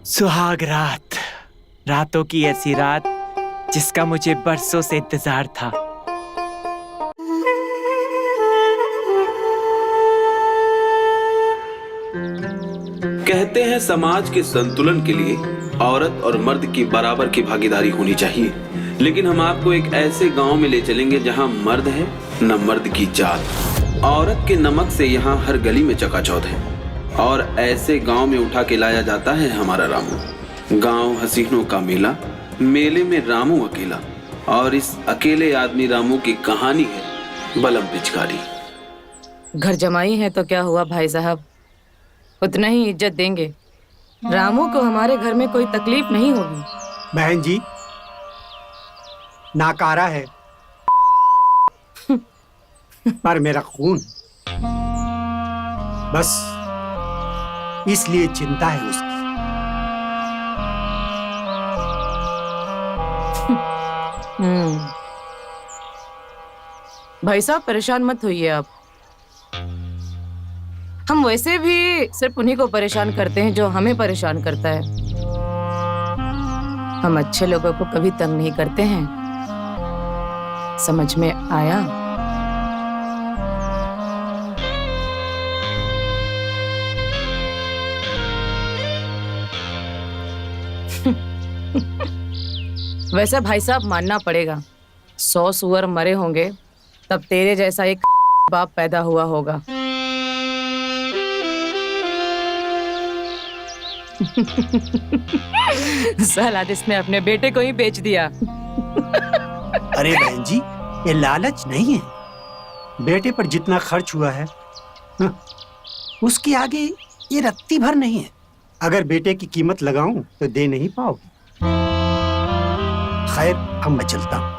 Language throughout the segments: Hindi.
सुहाग रात, रातों की ऐसी रात जिसका मुझे बरसों से इंतजार था। कहते हैं समाज के संतुलन के लिए औरत और मर्द की बराबर की भागीदारी होनी चाहिए, लेकिन हम आपको एक ऐसे गांव में ले चलेंगे जहां मर्द है न मर्द की जात। औरत के नमक से यहां हर गली में चकाचौंध है और ऐसे गांव में उठा के लाया जाता है हमारा रामू। गांव हसीनों का मेला, मेले में रामू अकेला, और इस अकेले आदमी रामू की कहानी है बलम पिचकारी। घर जमाई है तो क्या हुआ भाई साहब, उतना ही इज्जत देंगे। रामू को हमारे घर में कोई तकलीफ नहीं होगी। बहन जी, नाकारा है पर मेरा खून, बस इसलिए चिंता है उसकी। भाई साहब परेशान मत होइए आप, हम वैसे भी सिर्फ उन्हीं को परेशान करते हैं जो हमें परेशान करता है। हम अच्छे लोगों को कभी तंग नहीं करते हैं, समझ में आया? वैसे भाई साहब मानना पड़ेगा, 100 सुअर मरे होंगे तब तेरे जैसा एक बाप पैदा हुआ होगा। साला जिसने अपने बेटे को ही बेच दिया। अरे बहन जी, ये लालच नहीं है। बेटे पर जितना खर्च हुआ है उसके आगे ये रत्ती भर नहीं है। अगर बेटे की कीमत लगाऊं तो दे नहीं पाओगे। खैर, अब मैं चलता हूं।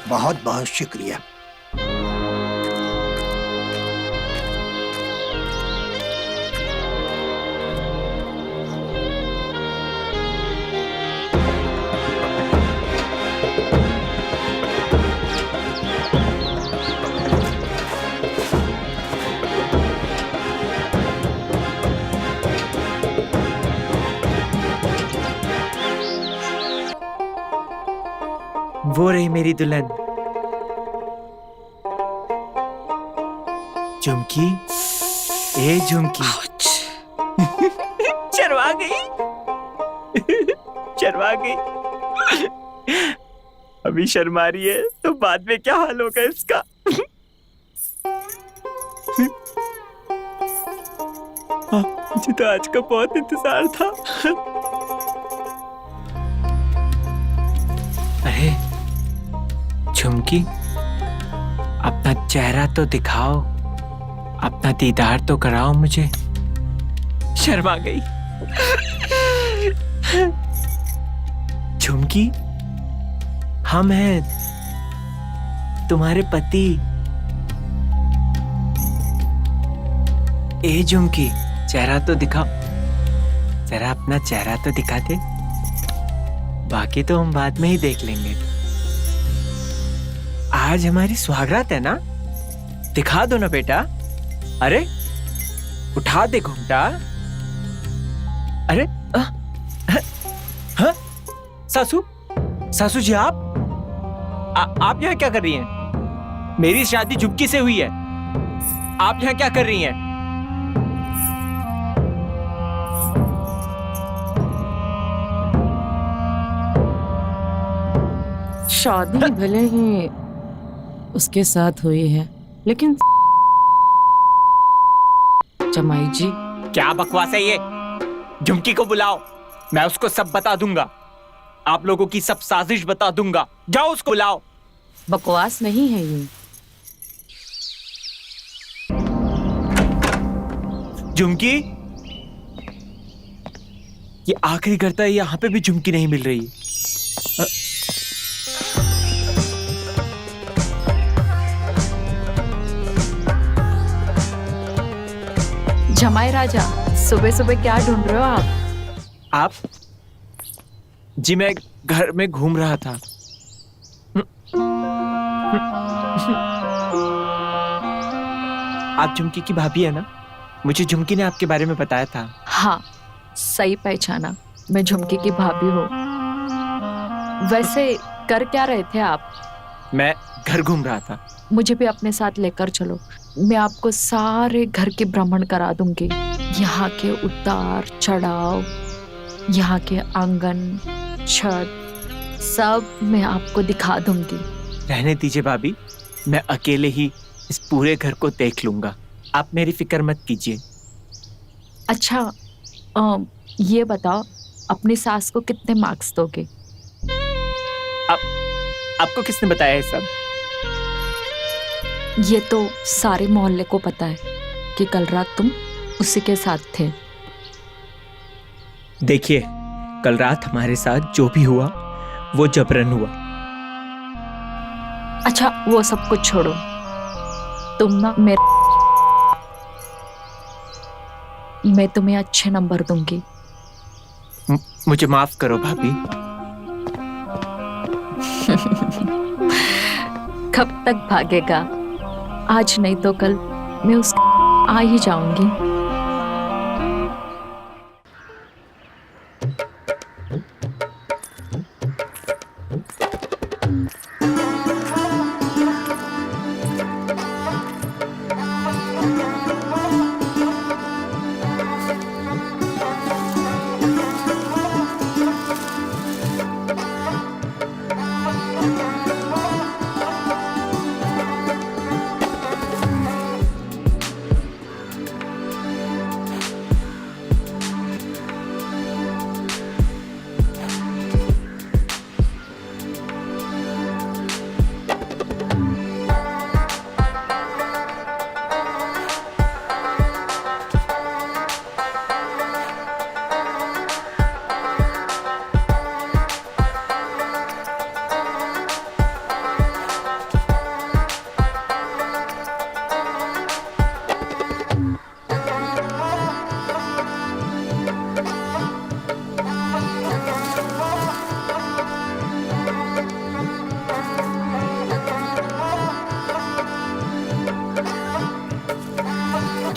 बहुत बहुत शुक्रिया। वो रही मेरी दुल्हन झुमकी। ए झुमकी, शर्मा गई, शर्मा गई। अभी शर्मा रही है तो बाद में क्या हाल होगा इसका। मुझे तो आज का बहुत इंतजार था। अरे झुमकी, अपना चेहरा तो दिखाओ, अपना दीदार तो कराओ मुझे। शर्मा गई। झुमकी, हम हैं तुम्हारे पति। ए झुमकी, चेहरा तो दिखाओ, जरा अपना चेहरा तो दिखा दे, बाकी तो हम बाद में ही देख लेंगे। आज हमारी सुहागरात है ना, दिखा दो ना बेटा। अरे उठा दे घूमटा। अरे हाँ, सासू, सासू जी आप यहाँ क्या कर रही हैं? मेरी शादी झुमकी से हुई है, आप यहाँ क्या कर रही हैं? शादी भले ही उसके साथ हुई है, लेकिन जमाई जी। क्या बकवास है ये? झुमकी को बुलाओ, मैं उसको सब बता दूंगा, आप लोगों की सब साजिश बता दूंगा। जाओ उसको बुलाओ। बकवास नहीं है ये। झुमकी, ये आखिरी करता है, यहाँ पे भी झुमकी नहीं मिल रही। जमाई राजा, सुबह सुबह क्या ढूंढ रहे हो आप? जी मैं घर में घूम रहा था। आप झुमकी की भाभी है ना? मुझे झुमकी ने आपके बारे में बताया था। हाँ, सही पहचाना, मैं झुमकी की भाभी हूँ। वैसे कर क्या रहे थे आप? मैं घर घूम रहा था। मुझे भी अपने साथ लेकर चलो, मैं आपको सारे घर के भ्रमण करा दूंगी। यहाँ के उतार चढ़ाव, यहाँ के आंगन, छत, सब मैं आपको दिखा दूंगी। रहने दीजिए भाभी, मैं अकेले ही इस पूरे घर को देख लूंगा। आप मेरी फिक्र मत कीजिए। अच्छा, ये बताओ, अपनी सास को कितने मार्क्स दोगे? आपको किसने बताया ये सब? ये तो सारे मोहल्ले को पता है कि कल रात तुम उसी के साथ थे। देखिए, कल रात हमारे साथ जो भी हुआ वो जबरन हुआ। अच्छा, वो सब कुछ छोड़ो, तुम ना मैं तुम्हें अच्छे नंबर दूंगी। मुझे माफ करो भाभी। कब तक भागेगा? आज नहीं तो कल मैं उस आ ही जाऊंगी।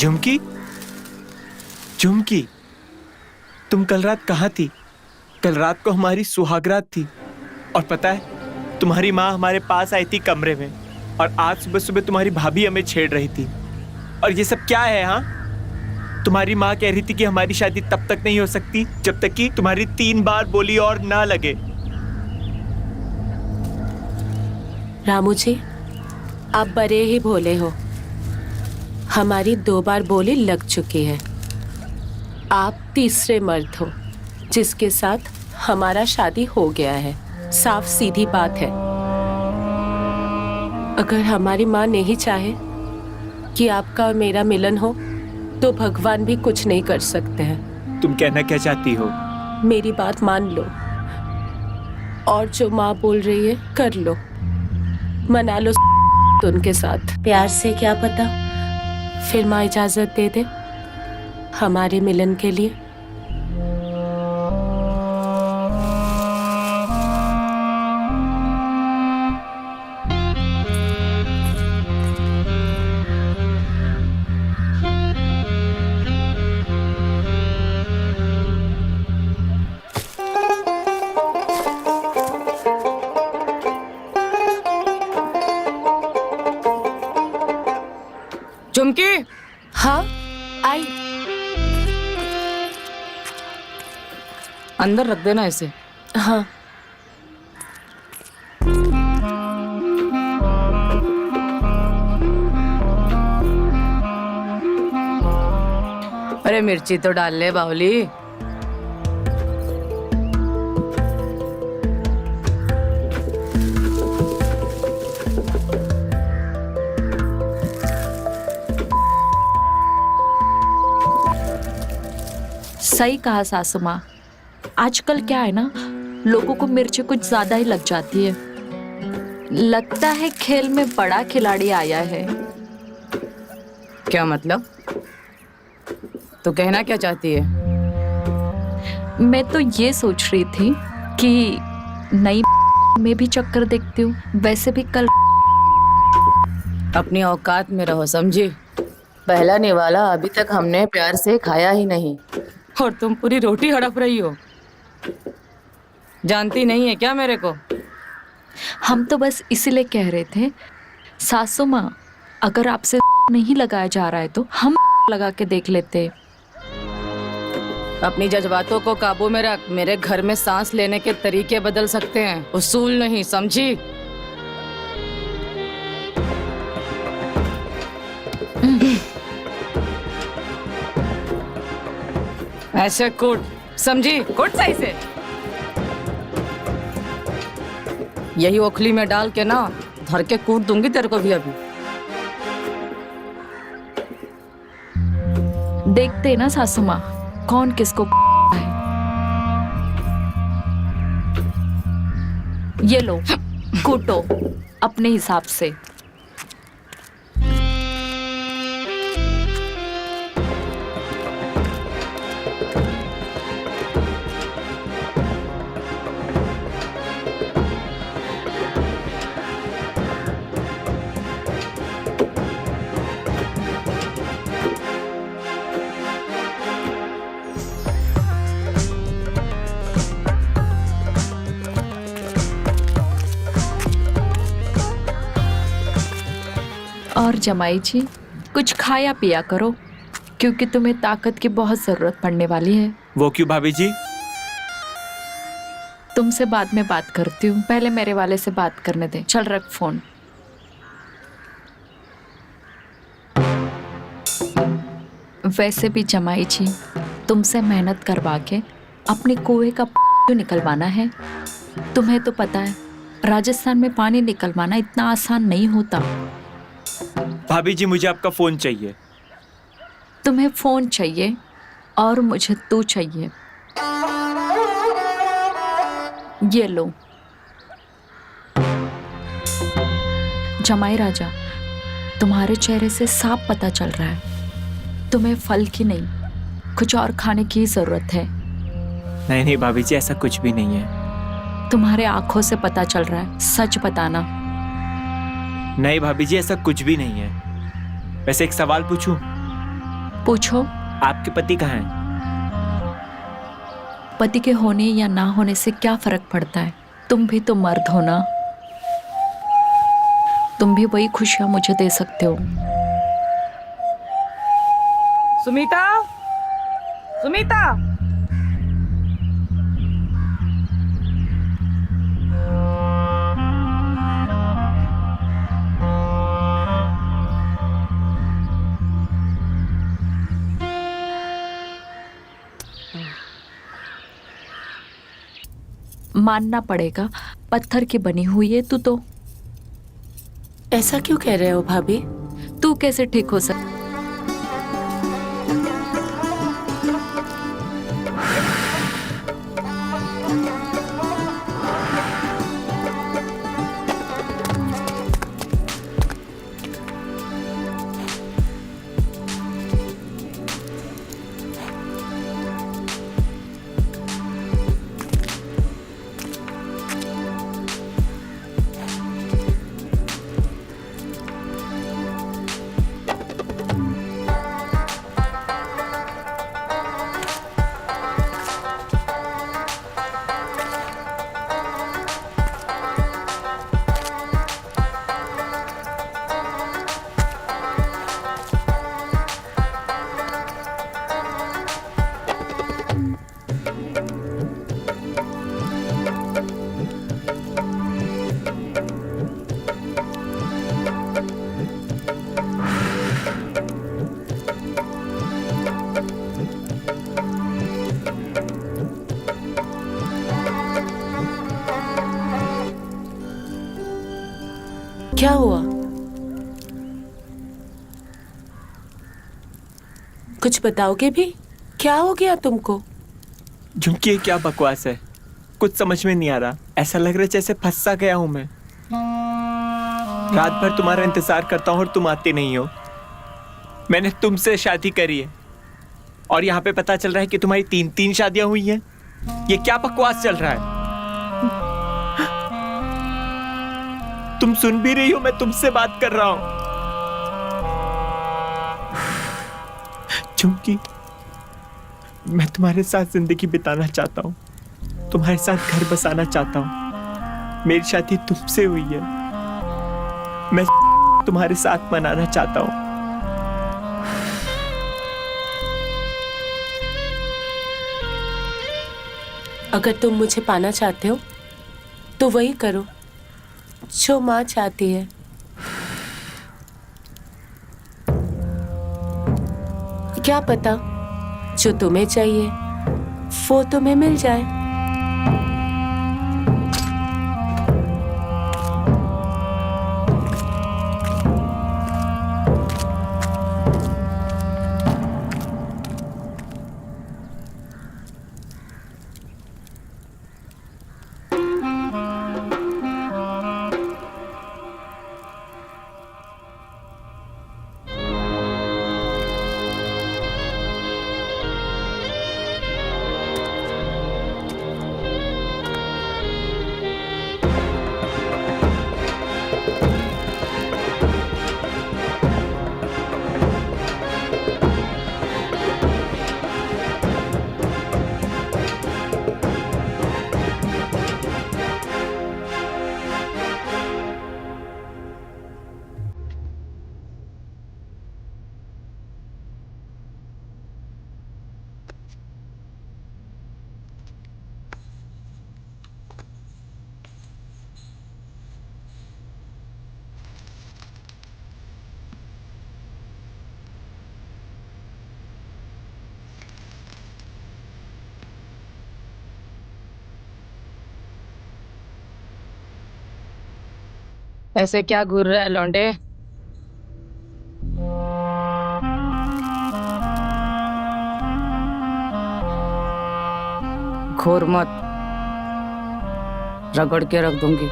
झुमकी, झुमकी, तुम कल रात कहाँ थी? कल रात को हमारी सुहागरात थी और पता है, तुम्हारी माँ हमारे पास आई थी कमरे में और आज सुबह सुबह तुम्हारी भाभी हमें छेड़ रही थी। और ये सब क्या है? हाँ, तुम्हारी माँ कह रही थी कि हमारी शादी तब तक नहीं हो सकती जब तक कि तुम्हारी 3 बार बोली और ना लगे। रामू जी, आप बड़े ही भोले हो। हमारी 2 बार बोली लग चुकी है। आप तीसरे मर्द हो जिसके साथ हमारा शादी हो गया है। साफ सीधी बात है। अगर हमारी माँ नहीं चाहे कि आपका और मेरा मिलन हो तो भगवान भी कुछ नहीं कर सकते हैं। तुम कहना क्या चाहती हो? मेरी बात मान लो और जो माँ बोल रही है कर लो। मना लो उनके साथ। प्यार से क्या पता फिर माँ इजाजत दे दे हमारे मिलन के लिए। झुमकी, हाँ आई। अंदर रख देना इसे। हाँ अरे मिर्ची तो डाल ले बाहुली। सही कहा सासू माँ। आजकल क्या है ना, लोगों को मिर्ची कुछ ज्यादा ही लग जाती है। लगता है खेल में बड़ा खिलाड़ी आया है। क्या मतलब? तो कहना क्या चाहती है? मैं तो ये सोच रही थी कि नई में भी चक्कर देखती हूँ। वैसे भी कल अपनी औकात में रहो, समझी? पहला निवाला अभी तक हमने प्यार से खाया ही नहीं और तुम पूरी रोटी हड़प रही हो। जानती नहीं है क्या मेरे को? हम तो बस इसीलिए कह रहे थे सासू माँ, अगर आपसे नहीं लगाया जा रहा है तो हम लगा के देख लेते। अपनी जज्बातों को काबू में रख। मेरे घर में सांस लेने के तरीके बदल सकते हैं, उसूल नहीं, समझी? ऐसे कूट, समझी? कूट सही से। यही ओखली में डाल के ना धर के कूट दूंगी तेरे को भी अभी। देखते ना सासू माँ कौन किसको है। ये लो कूटो अपने हिसाब से। और जमाई जी कुछ खाया पिया करो, क्योंकि तुम्हें ताकत की बहुत जरूरत पड़ने वाली है। वो क्यों भाभी जी? तुमसे बाद में बात करती हूँ, पहले मेरे वाले से बात करने दे। चल रख फोन। वैसे भी जमाई जी तुमसे मेहनत करवा के अपने कुएं का क्यों निकलवाना है? तुम्हें तो पता है राजस्थान में पानी निकलवाना इतना आसान नहीं होता। भाभी जी मुझे आपका फोन चाहिए। तुम्हें फोन चाहिए और मुझे तू चाहिए। ये लो। जमाई राजा, तुम्हारे चेहरे से साफ पता चल रहा है तुम्हें फल की नहीं कुछ और खाने की जरूरत है। नहीं नहीं भाभी जी, ऐसा कुछ भी नहीं है। तुम्हारे आंखों से पता चल रहा है, सच बताना। नहीं भाभी जी, ऐसा कुछ भी नहीं है। वैसे एक सवाल पूछूं? पूछो। आपके पति कहाँ हैं? पति के होने या ना होने से क्या फर्क पड़ता है? तुम भी तो मर्द हो ना, तुम भी वही खुशियां मुझे दे सकते हो। सुमीता, सुमीता, मानना पड़ेगा, पत्थर की बनी हुई है तू तो। ऐसा क्यों कह रहे हो भाभी? तू कैसे ठीक हो सकता? क्या हुआ? कुछ बताओगे भी? क्या हो गया तुमको? झुमकी, ये क्या बकवास है? कुछ समझ में नहीं आ रहा। ऐसा लग रहा है जैसे फंस सा गया हूं मैं। रात भर तुम्हारा इंतजार करता हूं और तुम आते नहीं हो। मैंने तुमसे शादी करी है और यहाँ पे पता चल रहा है कि तुम्हारी 3 शादियां हुई हैं। ये क्या बकवास चल रहा है? तुम सुन भी रही हो, मैं तुमसे बात कर रहा हूं। क्योंकि मैं तुम्हारे साथ जिंदगी बिताना चाहता हूँ, तुम्हारे साथ घर बसाना चाहता हूँ। मेरी शादी तुमसे हुई है, मैं तुम्हारे साथ मनाना चाहता हूँ। अगर तुम मुझे पाना चाहते हो तो वही करो जो माँ चाहती है। क्या पता जो तुम्हें चाहिए वो तुम्हें मिल जाए। ऐसे क्या घूर रहा है लौंडे? घूर मत, रगड़ के रख दूंगी।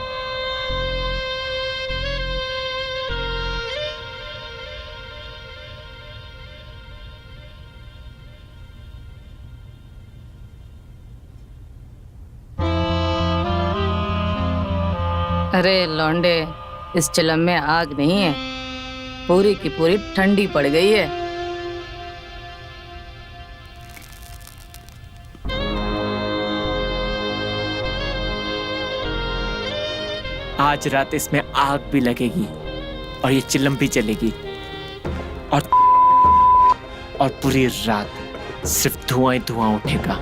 अरे लौंडे, इस चिलम में आग नहीं है, पूरी की पूरी ठंडी पड़ गई है। आज रात इसमें आग भी लगेगी और ये चिलम भी जलेगी और पूरी रात सिर्फ धुआं ही धुआं उठेगा।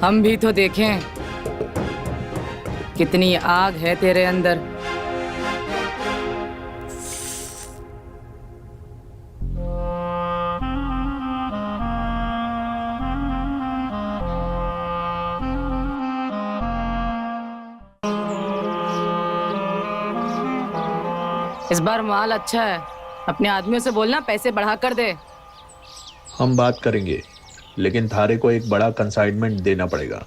हम भी तो देखें कितनी आग है तेरे अंदर। इस बार माल अच्छा है, अपने आदमियों से बोलना पैसे बढ़ा कर दे। हम बात करेंगे, लेकिन थारे को एक बड़ा कंसाइनमेंट देना पड़ेगा।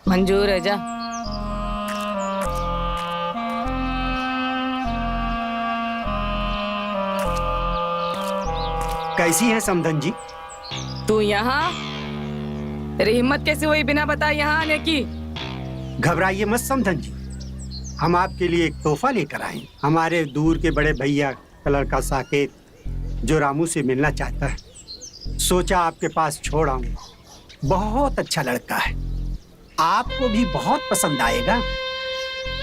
मंजूर है, जा। कैसी है समधन जी? तू यहाँ? तेरी हिम्मत कैसे हुई बिना बताए यहाँ आने की? घबराइए मत समधन जी, हम आपके लिए एक तोहफा लेकर आए। हमारे दूर के बड़े भैया का लड़का साकेत जो रामू से मिलना चाहता है, सोचा आपके पास छोड़ आऊं। बहुत अच्छा लड़का है, आपको भी बहुत पसंद आएगा।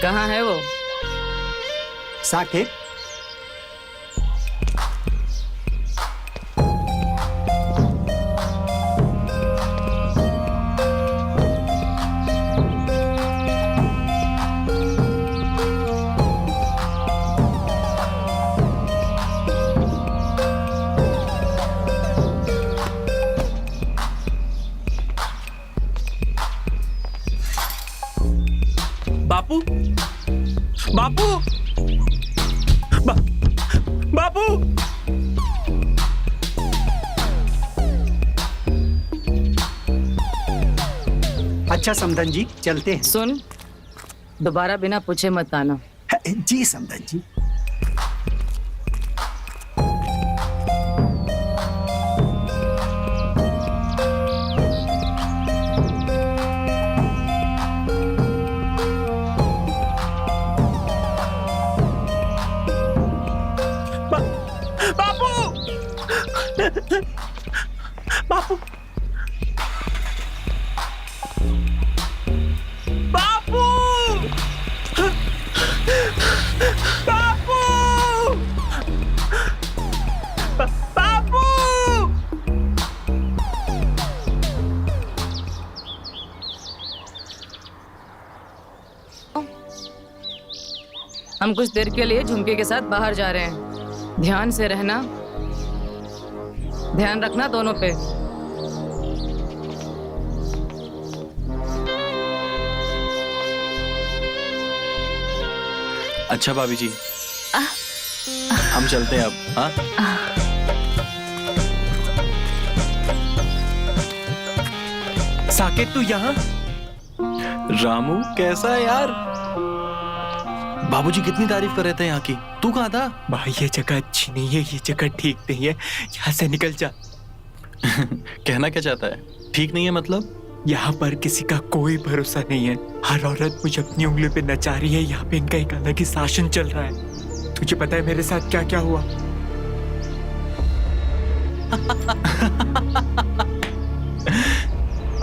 कहाँ है वो? साकेत, बापू, बापू, बापू। अच्छा समधन जी, चलते हैं। सुन, दोबारा बिना पूछे मत आना। जी समधन जी। हम कुछ देर के लिए झुमके के साथ बाहर जा रहे हैं। ध्यान से रहना, ध्यान रखना दोनों पे। अच्छा भाभी जी, हम चलते हैं अब। हाँ, साकेत तू यहाँ? रामू कैसा है यार? बाबूजी कितनी तारीफ कर रहे थे यहाँ की, तू कहाँ था? भाई ये जगह अच्छी नहीं है, ये जगह ठीक नहीं है, यहाँ से निकल जा। कहना क्या चाहता है? ठीक नहीं है मतलब? यहाँ पर किसी का कोई भरोसा नहीं है। हर औरत मुझे अपनी उंगली पे नचा रही है। यहाँ पे इनका एक अलग ही शासन चल रहा है। तुझे पता है मेरे साथ क्या क्या हुआ?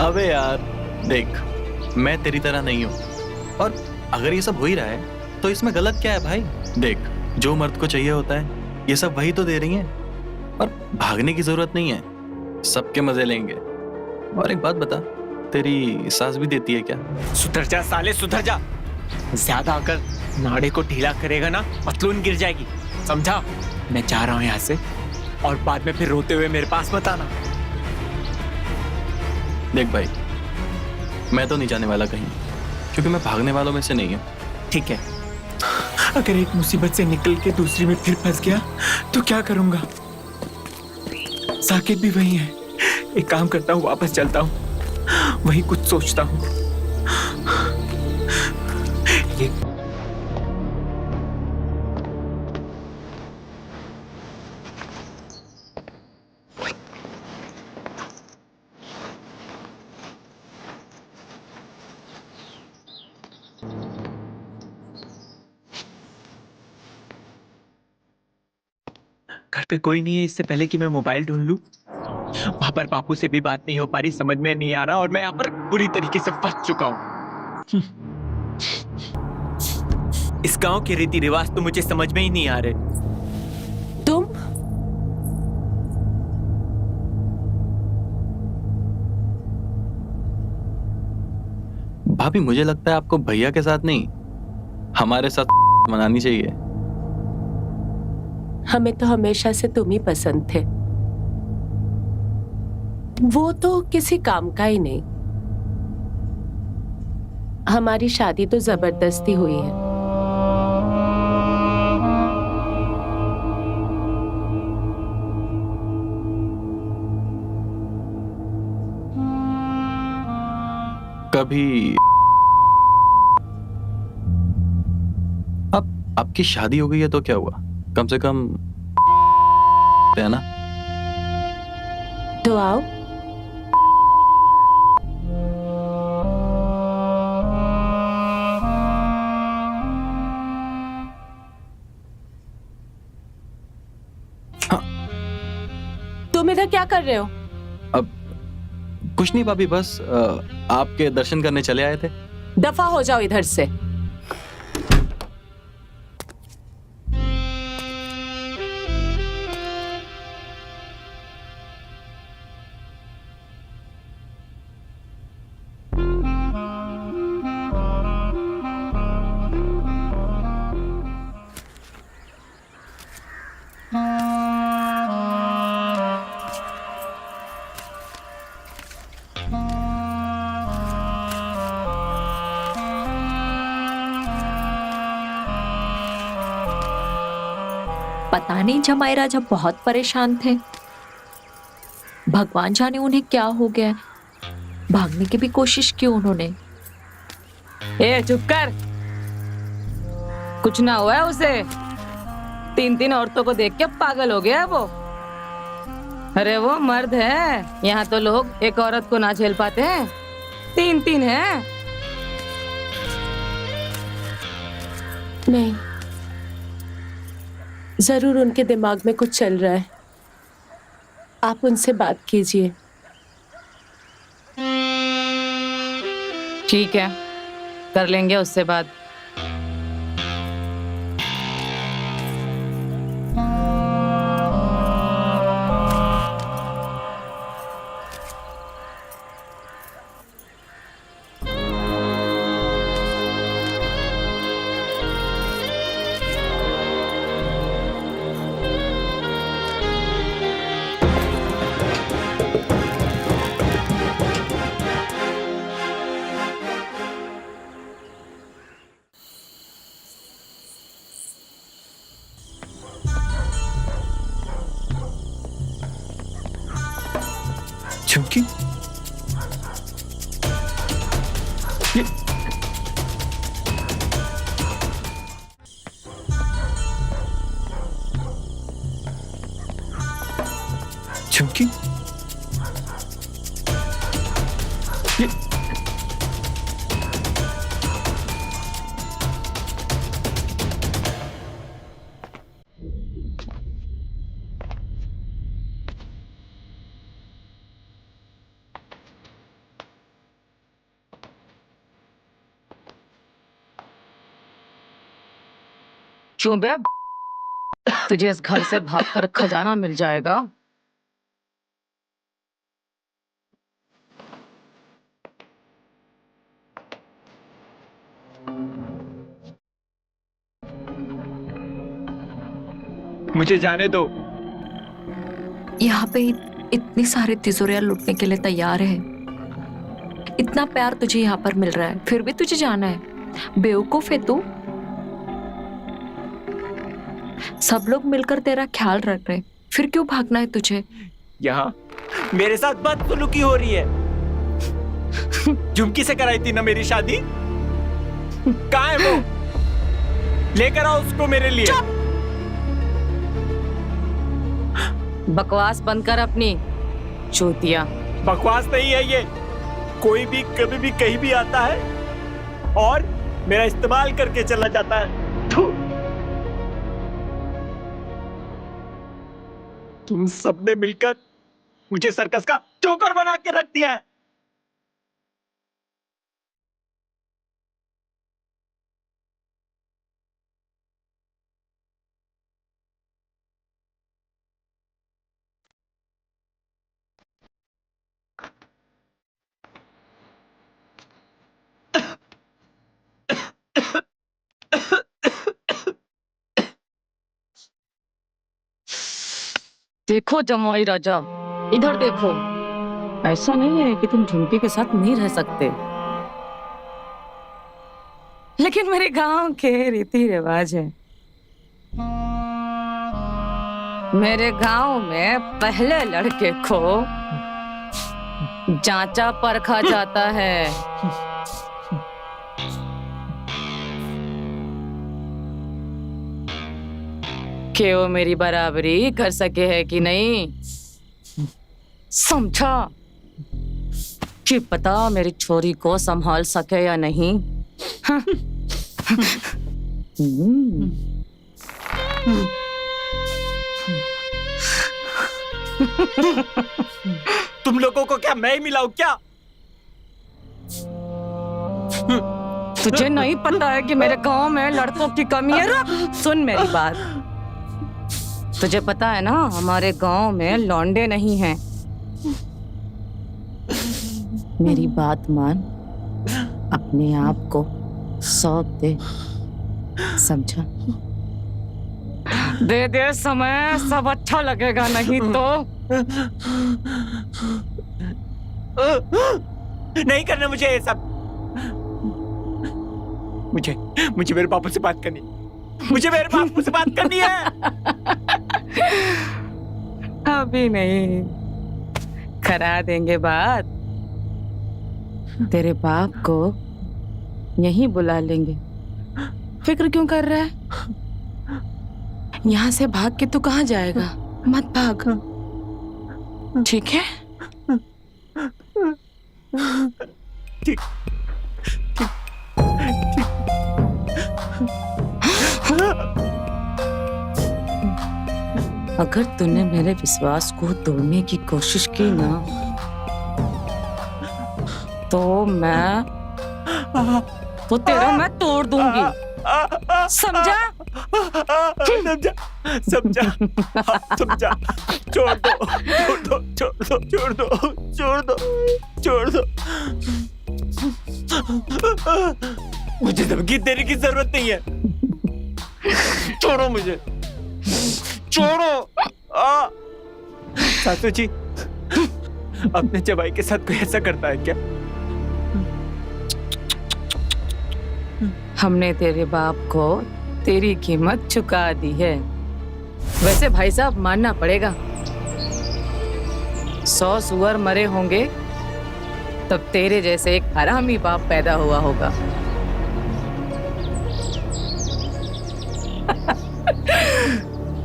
अबे यार देख, मैं तेरी तरह नहीं हूँ, और अगर ये सब हो ही रहा है तो इसमें गलत क्या है भाई? देख, जो मर्द को चाहिए होता है ये सब वही तो दे रही हैं, और भागने की जरूरत नहीं है, सबके मजे लेंगे। और एक बात बता, तेरी सास भी देती है क्या? सुधर जा साले, सुधर जा। ज्यादा अगर नाड़े को ढीला करेगा ना, पतलून गिर जाएगी, समझा? मैं जा रहा हूँ यहाँ से, और बाद में फिर रोते हुए मेरे पास मत आना। देख भाई, मैं तो नहीं जाने वाला कहीं, क्योंकि मैं भागने वालों में से नहीं हूँ। ठीक है, अगर एक मुसीबत से निकल के दूसरी में फिर फंस गया तो क्या करूंगा? साकेत भी वही है। एक काम करता हूँ, वापस चलता हूँ, वही कुछ सोचता हूँ। ये घर पे कोई नहीं है, इससे पहले कि मैं मोबाइल ढूंढ लूं। वहां पर बापू से भी बात नहीं हो पा रही, समझ में नहीं आ रहा, और मैं यहाँ पर बुरी तरीके से फंस चुका हूँ। इस गांव के रीति रिवाज तो मुझे समझ में ही नहीं आ रहे। तुम भाभी, मुझे लगता है आपको भैया के साथ नहीं, हमारे साथ मनानी चाहिए। हमें तो हमेशा से तुम ही पसंद थे, वो तो किसी काम का ही नहीं। हमारी शादी तो जबरदस्ती हुई है। कभी अब आपकी शादी हो गई है तो क्या हुआ, कम से कम है ना? तो आओ। तुम इधर क्या कर रहे हो? अब कुछ नहीं भाभी, बस आपके दर्शन करने चले आए थे। दफा हो जाओ इधर से। पता नहीं जमाई राजा बहुत परेशान थे, भगवान जाने उन्हें क्या हो गया। भागने की भी कोशिश की उन्होंने। ए चुप कर, कुछ ना हुआ है उसे। 3-3 औरतों को देख के पागल हो गया है वो। अरे वो मर्द है, यहाँ तो लोग एक औरत को ना झेल पाते हैं, 3-3 है। नहीं, जरूर उनके दिमाग में कुछ चल रहा है। आप उनसे बात कीजिए। ठीक है, कर लेंगे उससे बात। झुमकी, ये झुमकी, ये क्यों बे? तुझे इस घर से भागकर खजाना मिल जाएगा। मुझे जाने दो। यहाँ पे इतनी सारी तिजोरियां लूटने के लिए तैयार है। इतना प्यार तुझे यहाँ पर मिल रहा है, फिर भी तुझे जाना है। बेवकूफ है तू। सब लोग मिलकर तेरा ख्याल रख रहे, फिर क्यों भागना है तुझे? यहाँ मेरे साथ बदसलूकी हो रही है। झुमकी से कराई थी ना मेरी शादी। कहाँ है वो? लेकर आओ उसको मेरे लिए। बकवास बंद कर अपनी, चूतिया। बकवास नहीं है ये। कोई भी कभी भी कहीं भी आता है और मेरा इस्तेमाल करके चला जाता है। थू। तुम सबने मिलकर मुझे सर्कस का जोकर बना के रख दिया है। देखो जमाई राजा, इधर देखो। ऐसा नहीं है कि तुम झुमकी के साथ नहीं रह सकते, लेकिन मेरे गांव के रीति रिवाज है। मेरे गांव में पहले लड़के को जांचा परखा जाता है। कि वो मेरी बराबरी कर सके है कि नहीं। समझा? कि पता मेरी छोरी को संभाल सके या नहीं। हाँ। तुम लोगों को क्या मैं ही मिलाऊं क्या? तुझे नहीं पता है कि मेरे गांव में लड़कों की कमी है? रुक, सुन मेरी बात। तुझे पता है ना, हमारे गांव में लौंडे नहीं हैं। मेरी बात मान, अपने आप को सौंप दे। समझा? दे दे समय, सब अच्छा लगेगा। नहीं तो नहीं करना मुझे ये सब। मुझे मेरे बापू से बात करनी। मुझे मेरे बापू से बात करनी है। अभी नहीं, करा देंगे बात। तेरे बाप को यहीं बुला लेंगे। फिक्र क्यों कर रहा है? यहाँ से भाग के तू कहाँ जाएगा? मत भाग, ठीक है? ठीक। अगर तूने मेरे विश्वास को तोड़ने की कोशिश की ना, तो तेरा मैं तोड़ दूंगी। समझा? समझा। समझा। छोड़ दो। मुझे धमकी देने की जरूरत नहीं है। छोड़ो मुझे। सासू जी, अपने जवाई के साथ कोई ऐसा करता है क्या? हमने तेरे बाप को तेरी कीमत चुका दी है। वैसे भाई साहब, मानना पड़ेगा, 100 सुअर मरे होंगे तब तेरे जैसे एक हरामी बाप पैदा हुआ होगा।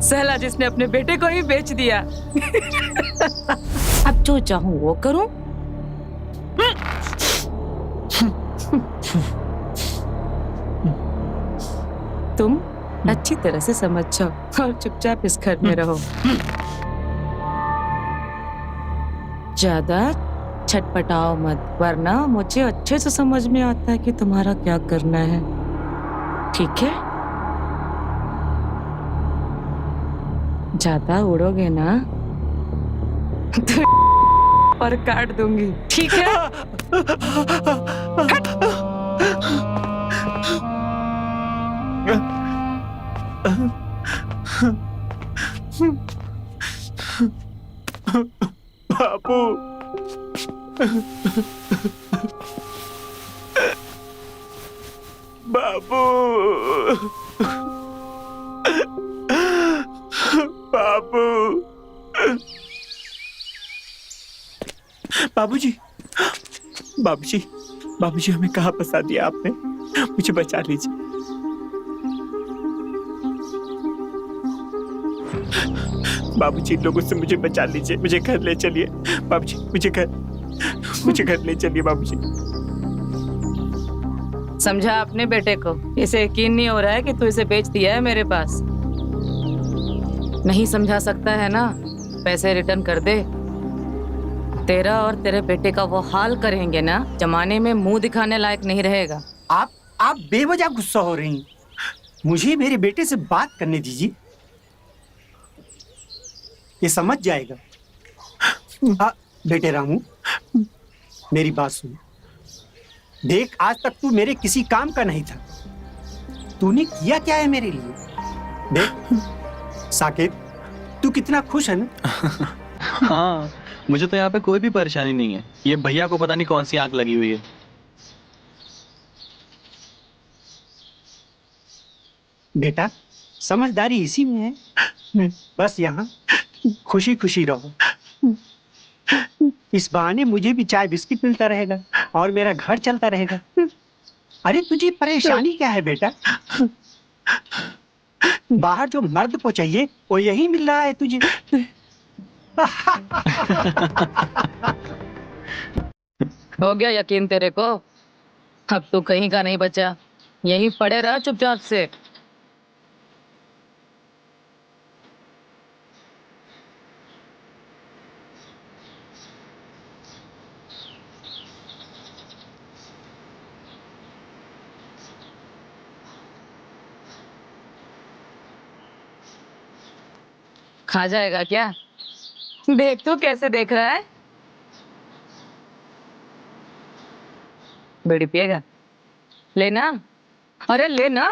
सहला जिसने अपने बेटे को ही बेच दिया। अब जो चाहूं वो करूं। तुम अच्छी तरह से समझ जाओ और चुपचाप इस घर में रहो। ज्यादा छटपटाओ मत, वरना मुझे अच्छे से समझ में आता है कि तुम्हारा क्या करना है। ठीक है? ज्यादा उड़ोगे ना तो पर काट दूंगी। ठीक है? बापू, बापू, बापू, बाबूजी, बाबूजी, बाबूजी, हमें कहाँ फंसा दिया आपने? मुझे बचा लीजिए। बाबूजी, लोगों से मुझे बचा लीजिए, मुझे घर ले चलिए। बाबूजी, मुझे घर ले चलिए बाबूजी। समझा अपने बेटे को? इसे यकीन नहीं हो रहा है कि तू इसे बेच दिया है मेरे पास। नहीं समझा सकता है ना? पैसे रिटर्न कर दे। तेरा और तेरे बेटे का वो हाल करेंगे ना, जमाने में मुंह दिखाने लायक नहीं रहेगा। आप बेवजह गुस्सा हो रही हैं। मुझे मेरे बेटे से बात करने दीजिए, ये समझ जाएगा। बेटे रामू, मेरी बात सुन। देख, आज तक तू मेरे किसी काम का नहीं था। तूने किया क्या है मेरे लिए? देख साकेत, तू कितना खुश है ना? हाँ, मुझे तो यहाँ पे कोई भी परेशानी नहीं है। ये भैया को पता नहीं कौन सी आग लगी हुई है। बेटा, समझदारी इसी में है। बस यहाँ खुशी खुशी रहो। इस बहाने मुझे भी चाय बिस्किट मिलता रहेगा और मेरा घर चलता रहेगा। अरे तुझे परेशानी क्या है बेटा? बाहर जो मर्द को चाहिए वो यही मिल रहा है तुझे। हो गया यकीन तेरे को? अब तू कहीं का नहीं बचा। यहीं पड़े रहा चुपचाप से। खा जाएगा क्या? देख तू कैसे देख रहा है। बीड़ी पिएगा? लेना, अरे लेना।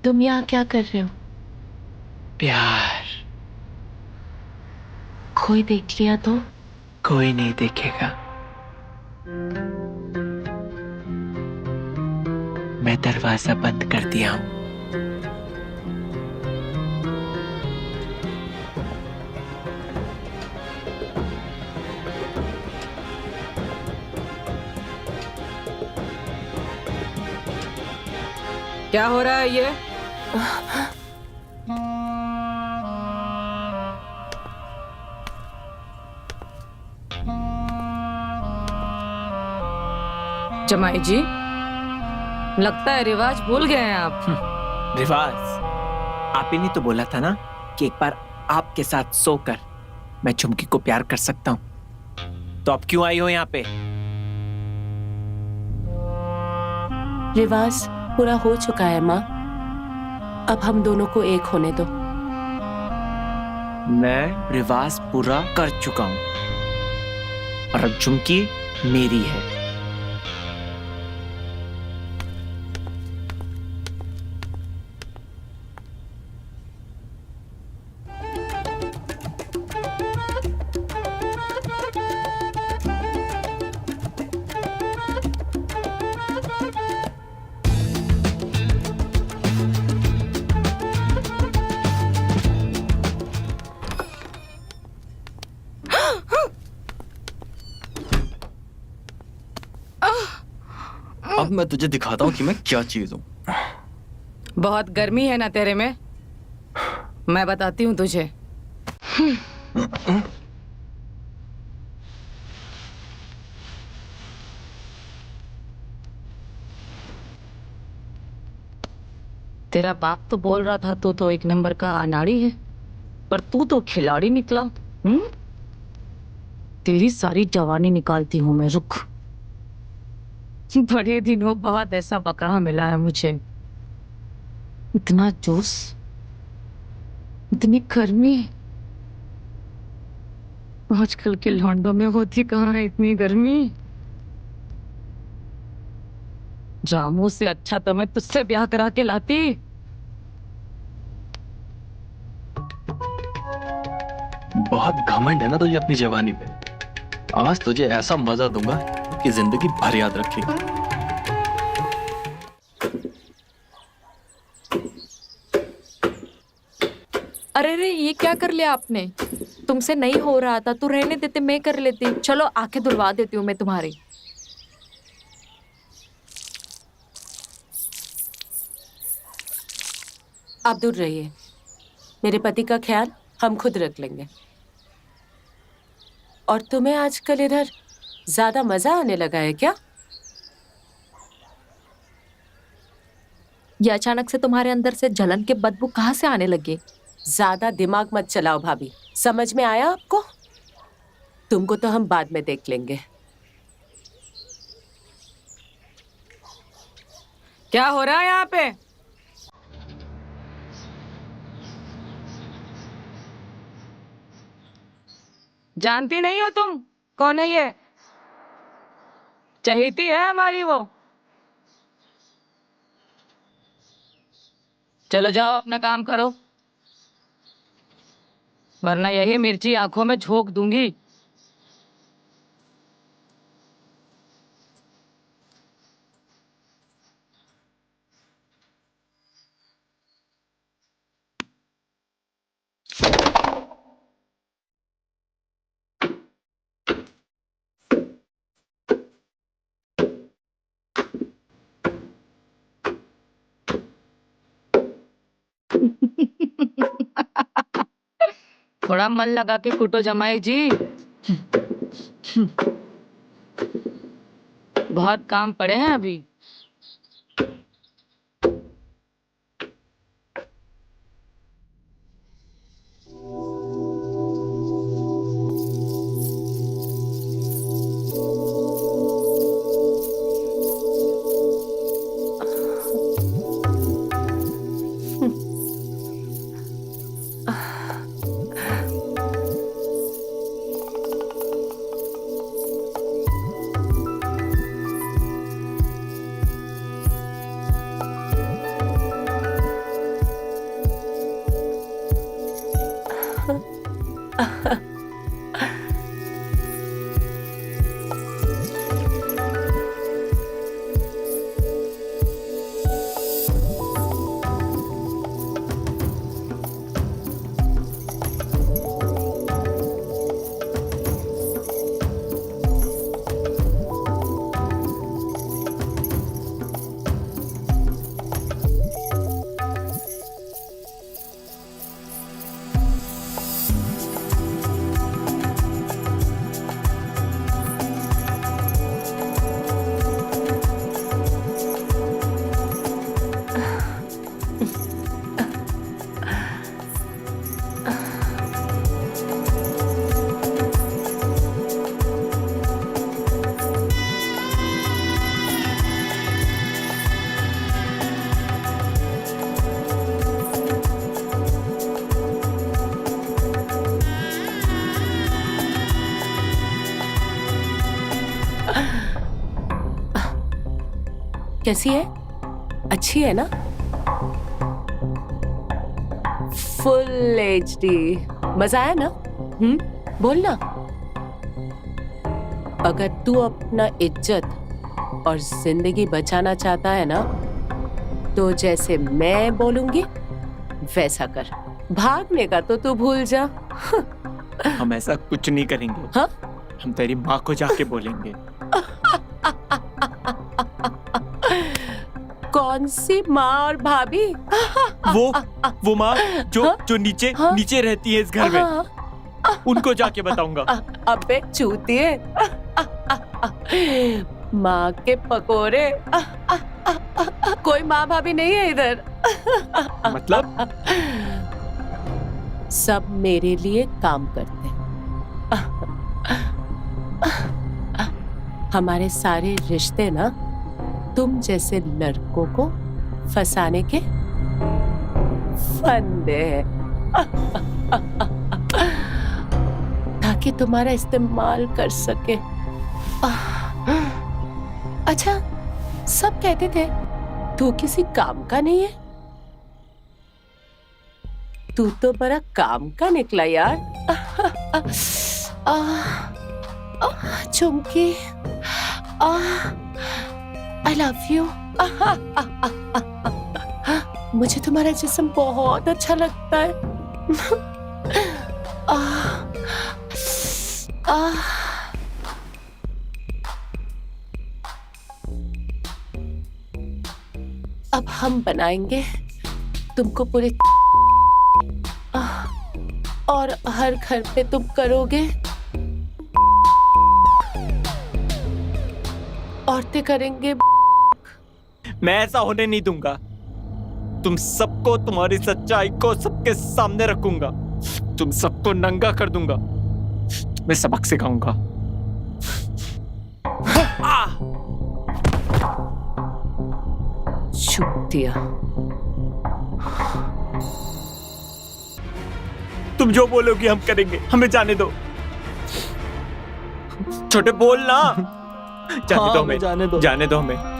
तुम यहाँ क्या कर रहे हो? प्यार। कोई देख लिया तो? कोई नहीं देखेगा। मैं दरवाजा बंद कर दिया हूँ। क्या हो रहा है ये? जमाई जी, लगता है रिवाज भूल गए हैं आप। रिवाज? आप ही ने तो बोला था ना कि एक बार आपके साथ सोकर मैं झुमकी को प्यार कर सकता हूँ। तो अब क्यों आई हो यहाँ पे? रिवाज पूरा हो चुका है माँ, अब हम दोनों को एक होने दो। मैं रिवाज पूरा कर चुका हूँ और अब झुमकी मेरी है। अब मैं तुझे दिखाता हूँ कि मैं क्या चीज हूँ। बहुत गर्मी है ना तेरे में, मैं बताती हूँ तुझे। तेरा बाप तो बोल रहा था तू तो एक नंबर का अनाड़ी है, पर तू तो खिलाड़ी निकला। तेरी सारी जवानी निकालती हूँ मैं, रुक। बड़े दिनों बाद ऐसा बकरा मिला है मुझे। इतना जोश, इतनी गर्मी। आजकल के लौंडों में होती कहाँ है इतनी गर्मी। रामू से अच्छा तो मैं तुझसे ब्याह करा के लाती। बहुत घमंड है ना तुझे अपनी जवानी पे। आज तुझे ऐसा मजा दूंगा कि जिंदगी भर याद रखेगी। अरे रे, ये क्या कर लिया आपने? तुमसे नहीं हो रहा था तो रहने देते, मैं कर लेती। चलो आंखें धुलवा देती हूँ मैं तुम्हारी। आप दूर रहिए, मेरे पति का ख्याल हम खुद रख लेंगे। और तुम्हें आजकल इधर ज्यादा मजा आने लगा है क्या? ये अचानक से तुम्हारे अंदर से जलन के बदबू कहाँ से आने लगे? ज्यादा दिमाग मत चलाओ भाभी, समझ में आया आपको? तुमको तो हम बाद में देख लेंगे। क्या हो रहा है यहाँ पे? जानती नहीं हो तुम कौन है ये? चहेती है हमारी वो। चलो जाओ अपना काम करो, वरना यही मिर्ची आंखों में झोंक दूंगी। थोड़ा मन लगा के कुटो जमाई जी, बहुत काम पड़े हैं अभी। कैसी है? अच्छी है ना? Full HD। मजा आया ना? बोल ना। अगर तू अपना इज्जत और जिंदगी बचाना चाहता है ना, तो जैसे मैं बोलूंगी वैसा कर। भागने का तो तू भूल जा। हम ऐसा कुछ नहीं करेंगे। हाँ? हम तेरी माँ को जाके बोलेंगे। कौन सी माँ और भाभी? वो माँ जो नीचे नीचे रहती है इस घर में, उनको जाके बताऊंगा। अबे चूतिए, माँ के पकोड़े। कोई माँ भाभी नहीं है इधर। मतलब? सब मेरे लिए काम करते। हमारे सारे रिश्ते ना तुम जैसे लड़कों को फंसाने के फंदे हैं, ताकि तुम्हारा इस्तेमाल कर सके। अच्छा, सब कहते थे तू किसी काम का नहीं है। तू तो बड़ा काम का निकला यार। Chumki, I love you। मुझे तुम्हारा जिस्म बहुत अच्छा लगता है। अब हम बनाएंगे तुमको पूरे, और हर घर पे तुम करोगे, औरतें करेंगे। मैं ऐसा होने नहीं दूंगा। तुम सबको, तुम्हारी सच्चाई को सबके सामने रखूंगा। तुम सबको नंगा कर दूंगा। मैं सबक सिखाऊंगा। चूतिया। तुम जो बोलोगी हम करेंगे। हमें जाने दो। छोटे बोल ना। जाने दो हमें। जाने दो। जाने दो हमें।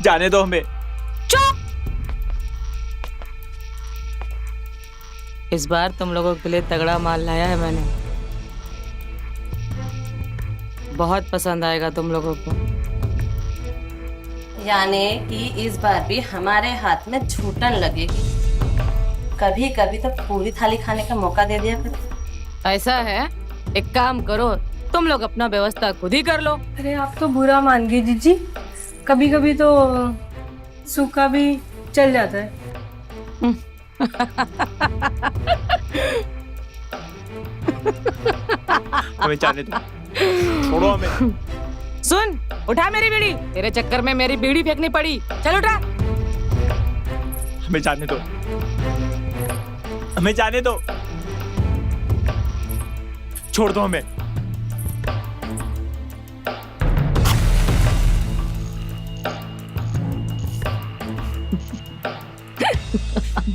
जाने दो हमें। इस बार तुम लोगों के लिए तगड़ा माल लाया है मैंने। बहुत पसंद आएगा तुम लोगों को। यानी कि इस बार भी हमारे हाथ में झूठन लगेगी। कभी कभी तो पूरी थाली खाने का मौका दे दिया कर। ऐसा है, एक काम करो, तुम लोग अपना व्यवस्था खुद ही कर लो। अरे आप तो बुरा मान गई जीजी। कभी कभी तो सूखा भी चल जाता है। हमें जाने दो। छोड़ो हमें। सुन, उठा मेरी बीड़ी। तेरे चक्कर में मेरी बीड़ी फेंकनी पड़ी। चल उठा। हमें जाने दो। हमें जाने दो। छोड़ दो हमें।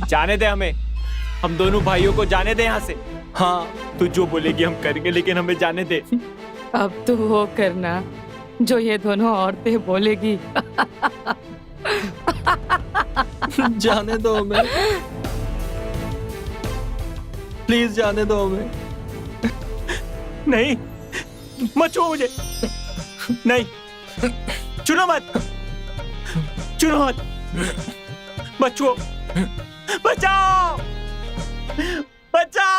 जाने दे हमें। हम दोनों भाइयों को जाने दे यहाँ से। हाँ, तू जो बोलेगी हम करेंगे, लेकिन हमें जाने दे। अब तू वो करना जो ये दोनों औरतें बोलेगी। जाने दो हमें, प्लीज जाने दो हमें। नहीं, मत छुओ मुझे। नहीं, छूना मत। छूना मत। मत छुओ। बचाओ, बचाओ।